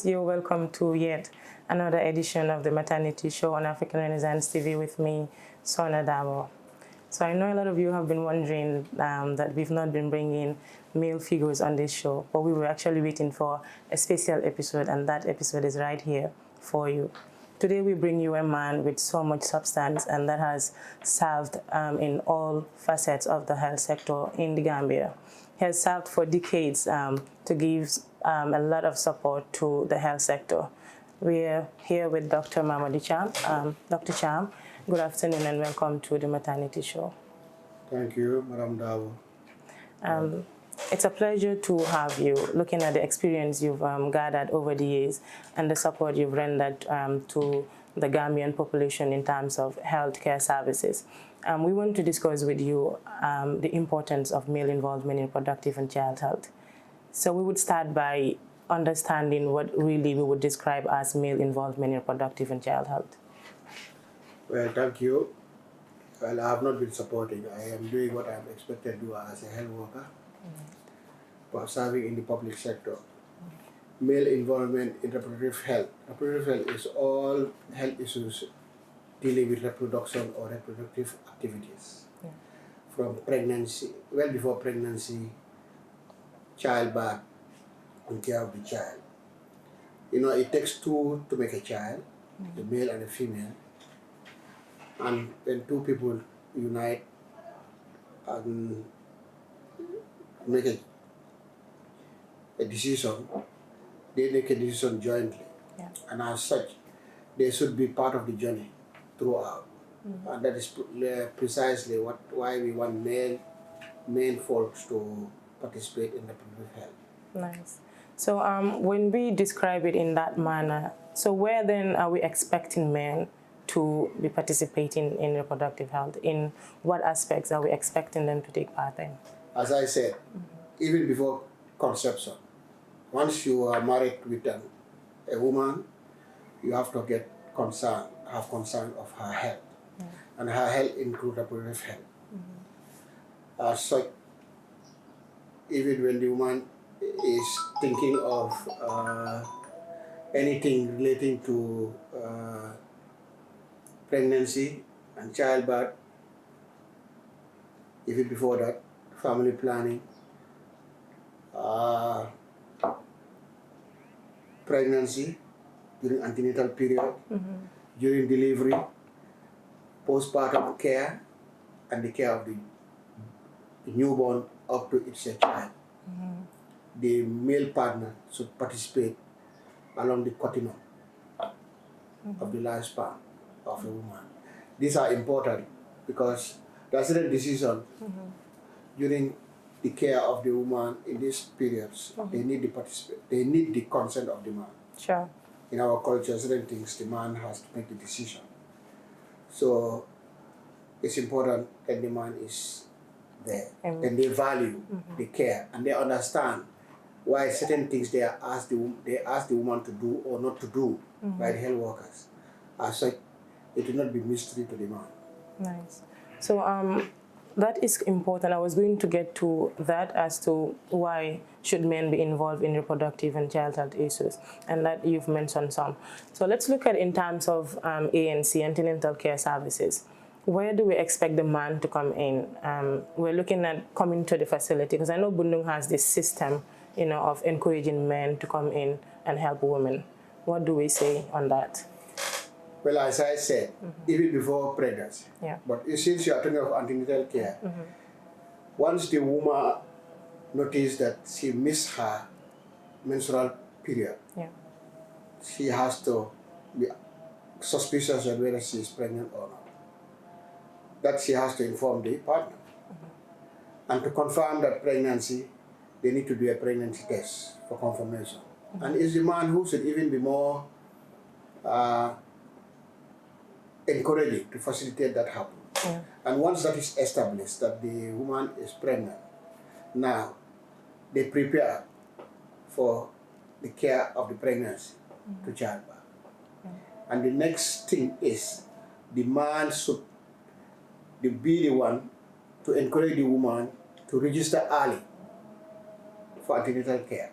guys, you're welcome to yet another edition of the Maternity Show on African Renaissance TV with me, Sona Dabo. So I know a lot of you have been wondering that we've not been bringing male figures on this show, but we were actually waiting for a special episode, and that episode is right here for you. Today we bring you a man with so much substance and that has served in all facets of the health sector in the Gambia. He has served for decades to give a lot of support to the health sector. We're here with Dr. Mahmoud Cham. Dr. Cham, good afternoon and welcome to the Maternity Show. Thank you, Madam Davo. It's a pleasure to have you, looking at the experience you've gathered over the years and the support you've rendered to the Gambian population in terms of healthcare services. We want to discuss with you the importance of male involvement in reproductive and child health. So we would start by understanding what really we would describe as male involvement in reproductive and child health. Well, thank you. Well, I have not been supporting. I am doing what I am expected to do as a health worker, but serving in the public sector. Male involvement in reproductive health. Reproductive health is all health issues dealing with reproduction or reproductive activities. From pregnancy, well before pregnancy, childbirth, and care of the child. You know, it takes two to make a child, a male and a female. And when two people unite and make a decision, they make a decision jointly. And as such, they should be part of the journey throughout. And that is precisely why we want male folks to participate in reproductive health. Nice. So when we describe it in that manner, so where then are we expecting men to be participating in reproductive health? In what aspects are we expecting them to take part in? As I said, even before conception, once you are married with a woman, you have to have concern of her health. And her health includes reproductive health. As such, even when the woman is thinking of anything relating to pregnancy and childbirth, even before that, family planning, pregnancy, during antenatal period, during delivery, postpartum care, and the care of the newborn up to its child. The male partner should participate along the continuum of the lifespan of a woman. These are important because there are certain decisions during the care of the woman in these periods. They need the consent of the man. Sure. In our culture, certain things the man has to make the decision. So it's important that the man is there and they value the care and they understand why certain things they ask the woman to do or not to do by the health workers. As such, it will not be mystery to the man. Nice. So that is important. I was going to get to that as to why should men be involved in reproductive and child health issues, and that you've mentioned some. So let's look at in terms of ANC, antenatal care services. Where do we expect the man to come in? We're looking at coming to the facility because I know Bundung has this system, you know, of encouraging men to come in and help women. What do we say on that? Well, as I said, even before pregnancy, but since you are talking of antenatal care, once the woman notices that she missed her menstrual period, she has to be suspicious of whether she is pregnant or not. That she has to inform the partner. And to confirm that pregnancy, they need to do a pregnancy test for confirmation. And it's the man who should even be more encouraging to facilitate that happen. And once that is established, that the woman is pregnant, now they prepare for the care of the pregnancy to childbirth. And the next thing is the man should be the one to encourage the woman to register early for antenatal care.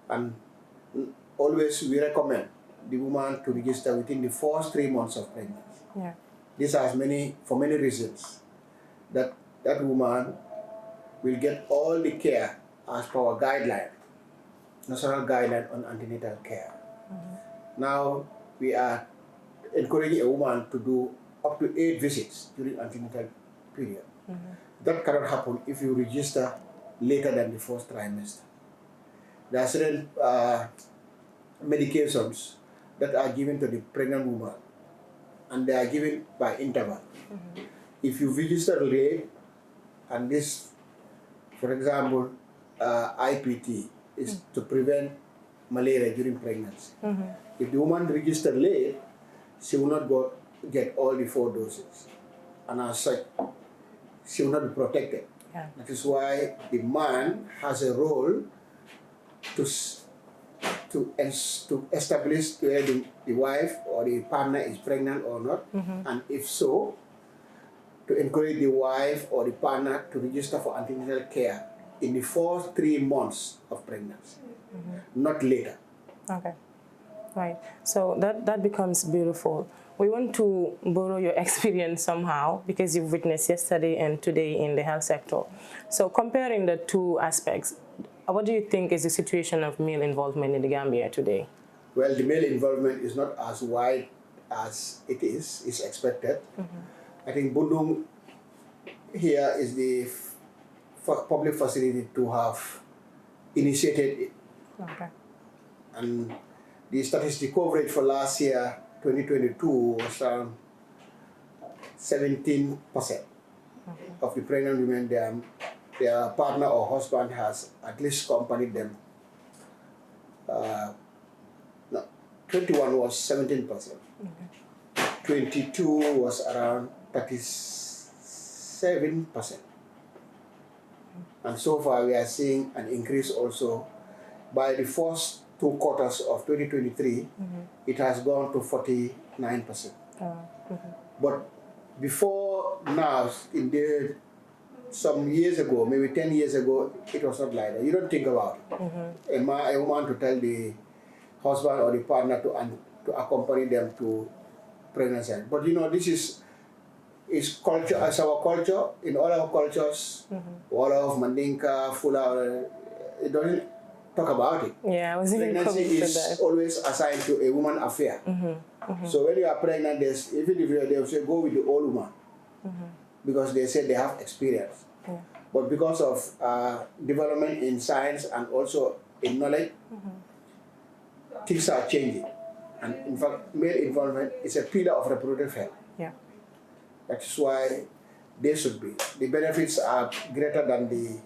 And always we recommend the woman to register within the first 3 months of pregnancy. Yeah. This has for many reasons. That woman will get all the care as per our guideline, national guideline on antenatal care. Now we are encouraging a woman to do up to 8 visits during antenatal period. That cannot happen if you register later than the first trimester. There are certain medications that are given to the pregnant woman, and they are given by interval. If you register late, and this, for example, IPT is to prevent malaria during pregnancy. If the woman registers late, she will not get all the 4 doses, and as such, she will not be protected. Yeah. That is why the man has a role to establish whether the wife or the partner is pregnant or not, and if so, to encourage the wife or the partner to register for antenatal care in the first 3 months of pregnancy, not later. Okay, right. So that becomes beautiful. We want to borrow your experience somehow because you've witnessed yesterday and today in the health sector. So comparing the 2 aspects, what do you think is the situation of male involvement in the Gambia today? Well, the male involvement is not as wide as it is expected. I think Bundung here is the public facility to have initiated it. Okay. And the statistic coverage for last year, 2022, was around 17% of the pregnant women, their partner or husband has at least accompanied them. 21 was 17%. 22 was around 37%. And so far we are seeing an increase also. By the first 2 quarters of 2023, it has gone to 49%. But before now, some years ago, maybe 10 years ago, it was not like that. You don't think about it. A woman to tell the husband or the partner to accompany them to pregnancy. But you know, this is culture, as our culture, in all our cultures, Wolof, Mandinka, Fula, it doesn't talk about it. Yeah, I was even pregnancy is always assigned to a woman affair. So when you are pregnant, even if they will say go with the old woman, because they say they have experience. But because of development in science and also in knowledge, things are changing. And in fact, male involvement is a pillar of reproductive health. Yeah. That is why they should be. The benefits are greater than the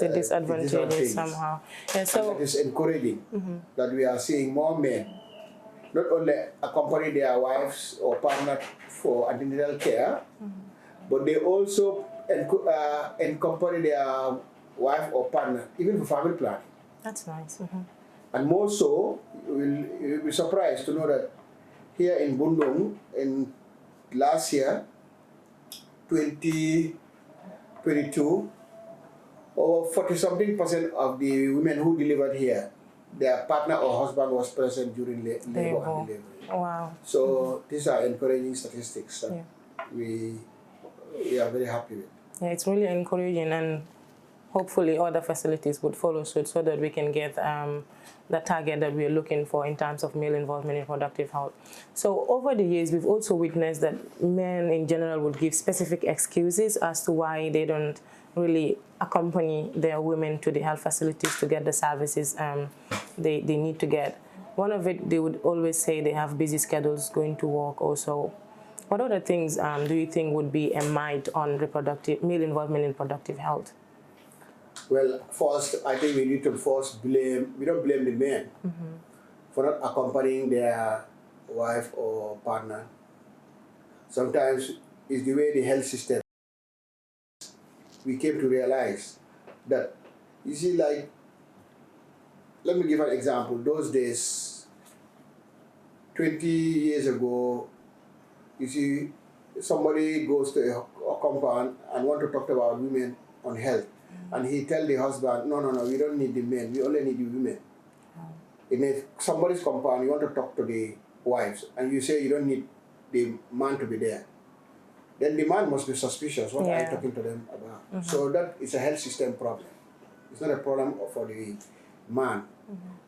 disadvantages somehow. Yeah, so and it is encouraging that we are seeing more men not only accompany their wives or partner for antenatal care, but they also accompany their wife or partner even for family planning. That's nice. And more so, you'll be surprised to know that here in Bundung, in last year, 2022, over 40-something% of the women who delivered here, their partner or husband was present during labor and delivery. Wow. So these are encouraging statistics that we are very happy with. Yeah, it's really encouraging, and hopefully other facilities would follow suit so that we can get the target that we are looking for in terms of male involvement in reproductive health. So over the years, we've also witnessed that men in general would give specific excuses as to why they don't really accompany their women to the health facilities to get the services they need to get. One of it, they would always say they have busy schedules going to work also. What other things do you think would be a might on male involvement in reproductive health? Well, first, I think we need to we don't blame the men for not accompanying their wife or partner. Sometimes it's the way the health system. We came to realize that, you see, like, let me give an example. Those days, 20 years ago, you see, somebody goes to a compound and want to talk about women on health. And he tell the husband, no, we don't need the men, we only need the women. in somebody's compound, you want to talk to the wives, and you say you don't need the man to be there, then the man must be suspicious. What are you talking to them about? So that is a health system problem. It's not a problem for the man.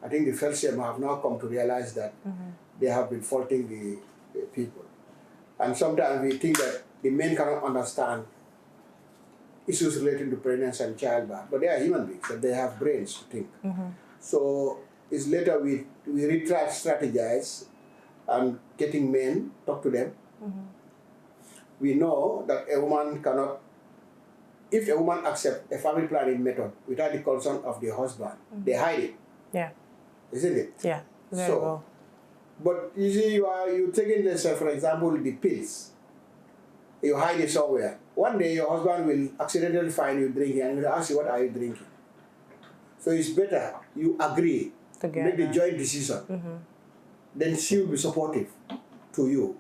I think the FELSIM have now come to realize that they have been faulting the people. And sometimes we think that the men cannot understand issues relating to pregnancy and childbirth, but they are human beings and they have brains to think. So it's later we strategize and getting men, talk to them. We know that a woman cannot, if a woman accepts a family planning method without the consent of the husband, they hide it. Yeah. Isn't it? Yeah. Very well. But you see, you taking this, for example, the pills. You hide it somewhere. One day your husband will accidentally find you drinking and will ask you, what are you drinking? So it's better you agree, make the joint decision. Then she will be supportive to you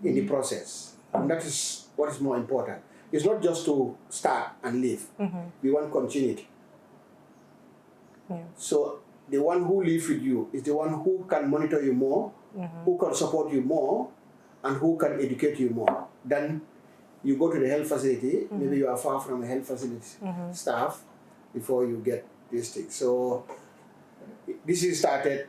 in the process. And that is what is more important. It's not just to start and leave. We want continuity. So the one who lives with you is the one who can monitor you more, who can support you more, and who can educate you more. Then you go to the health facility, maybe you are far from a health facility staff before you get this thing. So this is started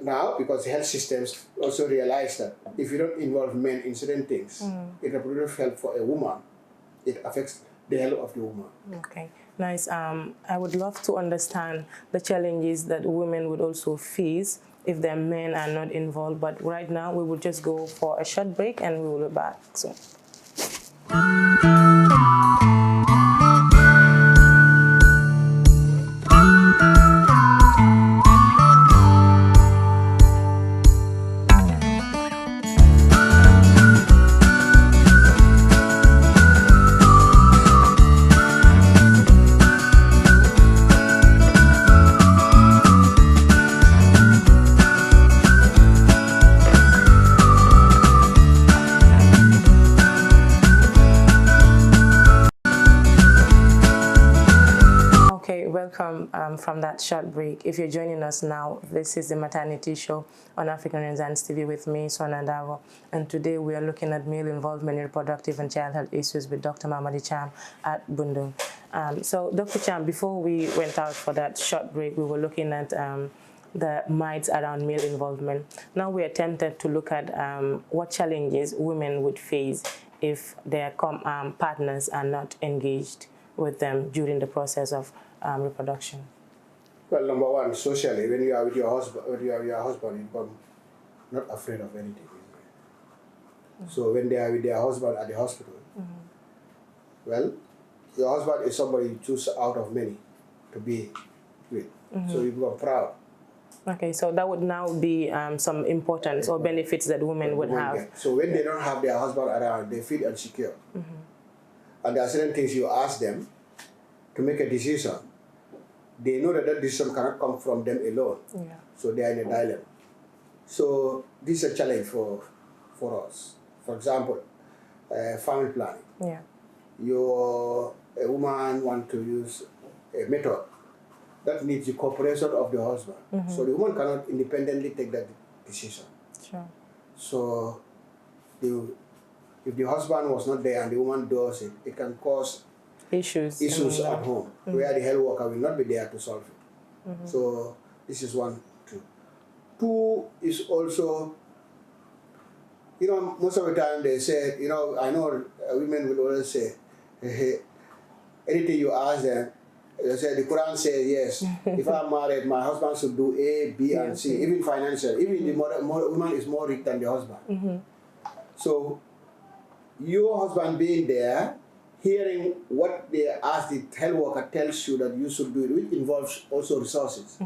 now because health systems also realize that if you don't involve men in certain things, in reproductive health for a woman, it affects the health of the woman. Okay, nice. I would love to understand the challenges that women would also face if their men are not involved. But right now, we will just go for a short break and we will be back soon. Welcome from that short break. If you're joining us now, this is the Maternity Show on African Renaissance TV with me, Sona Davo. And today we are looking at male involvement in reproductive and child health issues with Dr. Mahmoud Cham at Bundung. So Dr. Cham, before we went out for that short break, we were looking at the myths around male involvement. Now we are tempted to look at what challenges women would face if their partners are not engaged with them during the process of reproduction. Well, number one, socially, when you are with your husband, you become not afraid of anything. So when they are with their husband at the hospital, well, your husband is somebody you choose out of many to be with. So you become proud. Okay, so that would now be some importance or benefits that women would have. So when they don't have their husband around, they feel insecure. And there are certain things you ask them to make a decision. They know that that decision cannot come from them alone. So they are in a dilemma. So this is a challenge for us. For example, family planning. A woman wants to use a method that needs the cooperation of the husband. So the woman cannot independently take that decision. So if the husband was not there and the woman does it, it can cause issues at home, where the health worker will not be there to solve it. So this is one, two. Two is also, most of the time they say, I know women will always say, anything you ask them, they say the Quran says yes. If I'm married, my husband should do A, B, and C, even financial. Even the woman is more rich than the husband. So your husband being there, hearing what they ask, the health worker tells you that you should do it, which involves also resources.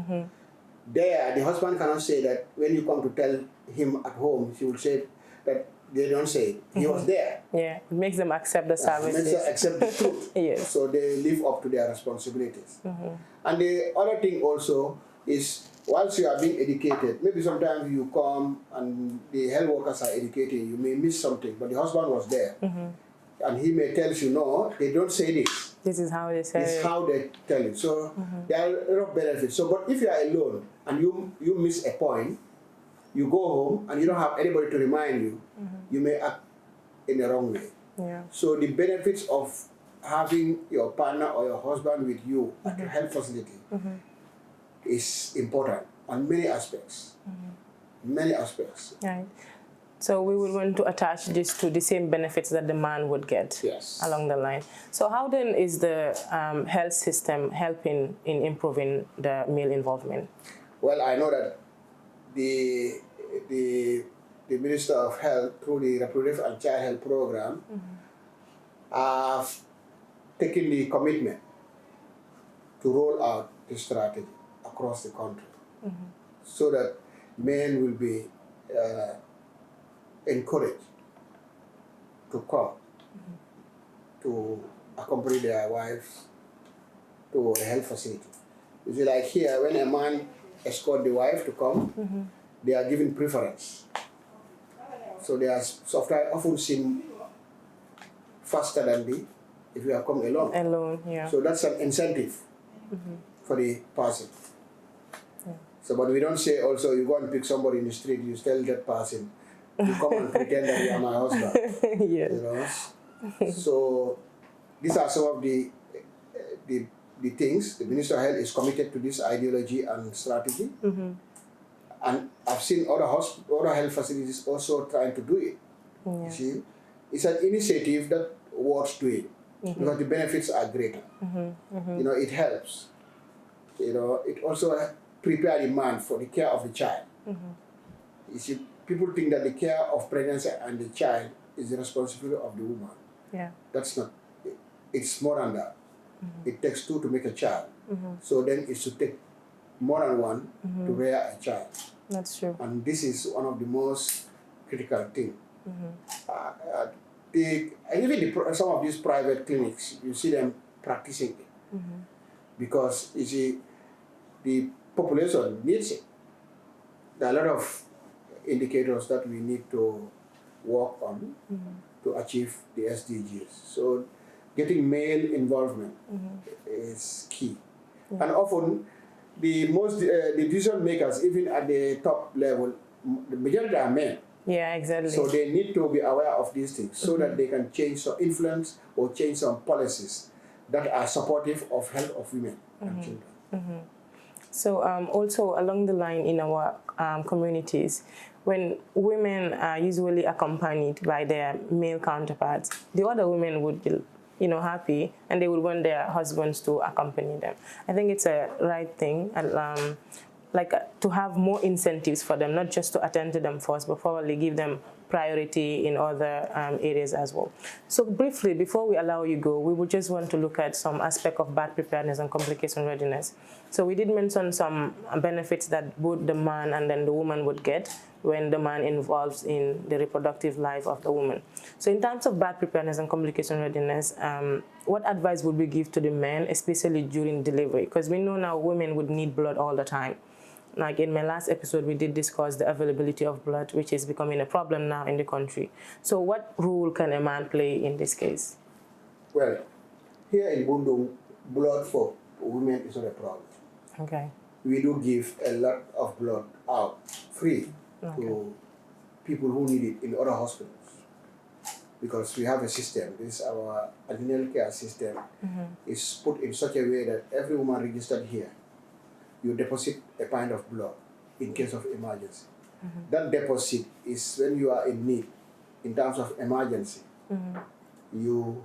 There, the husband cannot say that when you come to tell him at home, he will say that they don't say it. He was there. Yeah, it makes them accept the services. It makes them accept the truth. So they live up to their responsibilities. And the other thing also is, once you are being educated, maybe sometimes you come and the health workers are educating, you may miss something, but the husband was there. And he may tell you, no, they don't say this. This is how they say This is it. how they tell you. So there are a lot of benefits. So, but if you are alone and you miss a point, you go home and you don't have anybody to remind you, you may act in the wrong way. Yeah. So the benefits of having your partner or your husband with you at the health facility is important on many aspects. Many aspects. Right. So we would want to attach this to the same benefits that the man would get along the line. So how then is the health system helping in improving the male involvement? Well, I know that the Minister of Health, through the Reproductive and Child Health Program, have taken the commitment to roll out the strategy across the country so that men will be encouraged to come to accompany their wives to a health facility. You see, like here, when a man escort the wife to come, they are given preference. So they are often seen faster than if you have come alone. Alone, yeah. So that's an incentive for the person. So, but we don't say also you go and pick somebody in the street, you tell that person, you come and pretend that you are my husband. Yes. You know? So these are some of the things. The Minister of Health is committed to this ideology and strategy. And I've seen other health facilities also trying to do it. You see? It's an initiative that worth doing because the benefits are greater. You know, it helps. You know, it also prepares the man for the care of the child. You see, people think that the care of pregnancy and the child is the responsibility of the woman. Yeah. That's not. It's more than that. It takes two to make a child. So then it should take more than one to rear a child. That's true. And this is one of the most critical things. Even some of these private clinics, you see them practicing it. Because, you see, the population needs it. There are a lot of indicators that we need to work on to achieve the SDGs. So getting male involvement is key. And often the decision makers, even at the top level, the majority are men. Yeah, exactly. So they need to be aware of these things so that they can change some influence or change some policies that are supportive of health of women and children. So also along the line in our communities, when women are usually accompanied by their male counterparts, the other women would be, you know, happy and they would want their husbands to accompany them. I think it's a right thing, and to have more incentives for them, not just to attend to them first, but probably give them priority in other areas as well. So briefly, before we allow you go, we would just want to look at some aspect of birth preparedness and complication readiness. So we did mention some benefits that both the man and then the woman would get when the man involves in the reproductive life of the woman. So in terms of birth preparedness and complication readiness, what advice would we give to the men, especially during delivery? Because we know now women would need blood all the time. Like in my last episode, we did discuss the availability of blood, which is becoming a problem now in the country. So what role can a man play in this case? Well, here in Bundu, blood for women is not a problem. Okay. We do give a lot of blood out free to people who need it in other hospitals. Because we have a system. This is our antenatal care system. Is put in such a way that every woman registered here, you deposit a pint of blood in case of emergency. That deposit is when you are in need, in terms of emergency, you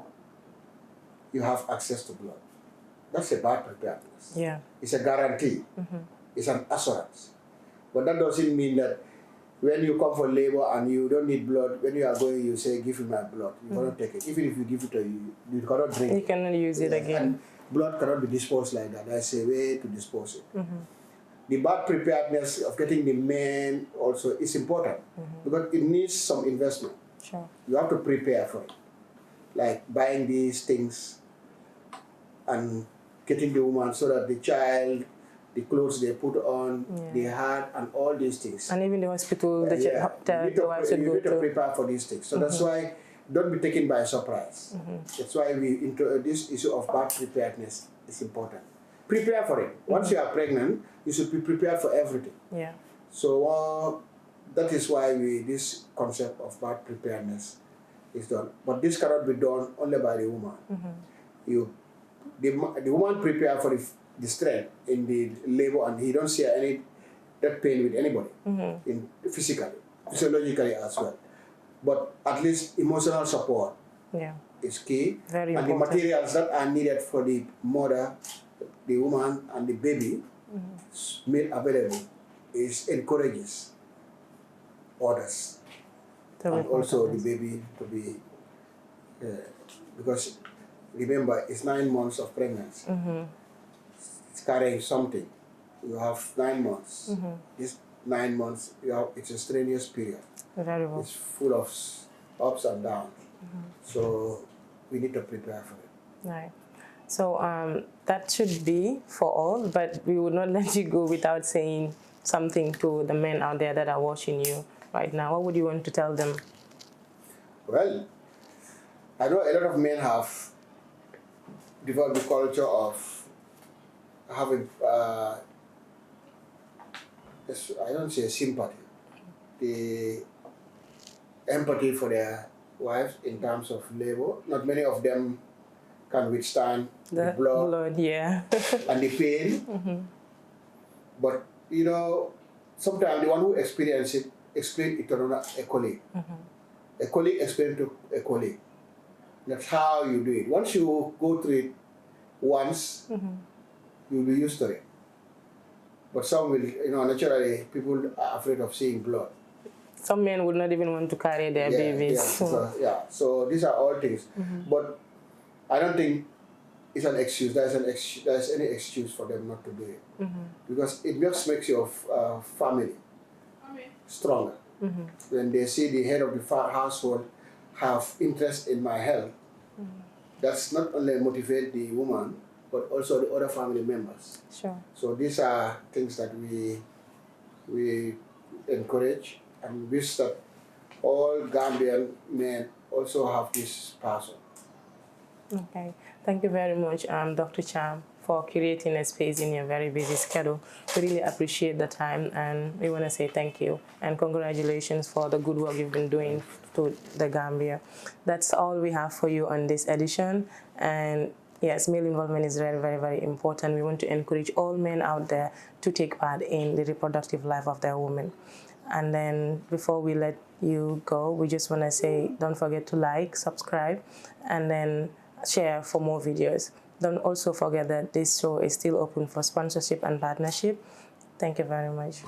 have access to blood. That's a bad preparedness. Yeah. It's a guarantee. It's an assurance. But that doesn't mean that when you come for labor and you don't need blood, when you are going, you say, give me my blood. You cannot take it. Even if you give it to you, you cannot drink it. You cannot use it again. And blood cannot be disposed like that. There's a way to dispose it. The bad preparedness of getting the men also is important because it needs some investment. Sure. You have to prepare for it. Like buying these things and getting the woman so that the child, the clothes they put on, the hat, and all these things. And even the hospital, the you need to prepare for these things. So that's why don't be taken by surprise. That's why this issue of birth preparedness is important. Prepare for it. Once you are pregnant, you should be prepared for everything. Yeah. So that is why this concept of birth preparedness is done. But this cannot be done only by the woman. The woman prepare for the strength in the labor, and he don't share that pain with anybody, physically, physiologically as well. But at least emotional support is key. Very and important. The materials that are needed for the mother, the woman, and the baby made available encourages others. And also the baby to be, because remember, it's 9 months of pregnancy. It's carrying something. You have 9 months. This 9 months, it's a strenuous period. Very well. It's full of ups and downs. So we need to prepare for it. Right. So that should be for all, but we would not let you go without saying something to the men out there that are watching you right now. What would you want to tell them? Well, I know a lot of men have developed the culture of having, I don't say sympathy, the empathy for their wives in terms of labor. Not many of them can withstand the blood and the pain. But, you know, sometimes the one who experiences it, explain it to a colleague. A colleague explain to a colleague. That's how you do it. Once you go through it once, you'll be used to it. But some will, you know, naturally, people are afraid of seeing blood. Some men would not even want to carry their babies. So these are all things. But I don't think it's an excuse. There's any excuse for them not to do it. Because it just makes your family stronger. When they see the head of the household have interest in my health, that's not only motivate the woman, but also the other family members. Sure. So these are things that we encourage and wish that all Gambian men also have this passion. Okay. Thank you very much, Dr. Cham, for creating a space in your very busy schedule. We really appreciate the time, and we want to say thank you and congratulations for the good work you've been doing to the Gambia. That's all we have for you on this edition. And yes, male involvement is very, very, very important. We want to encourage all men out there to take part in the reproductive life of their women. And then before we let you go, we just want to say, don't forget to like, subscribe, and then share for more videos. Don't also forget that this show is still open for sponsorship and partnership. Thank you very much.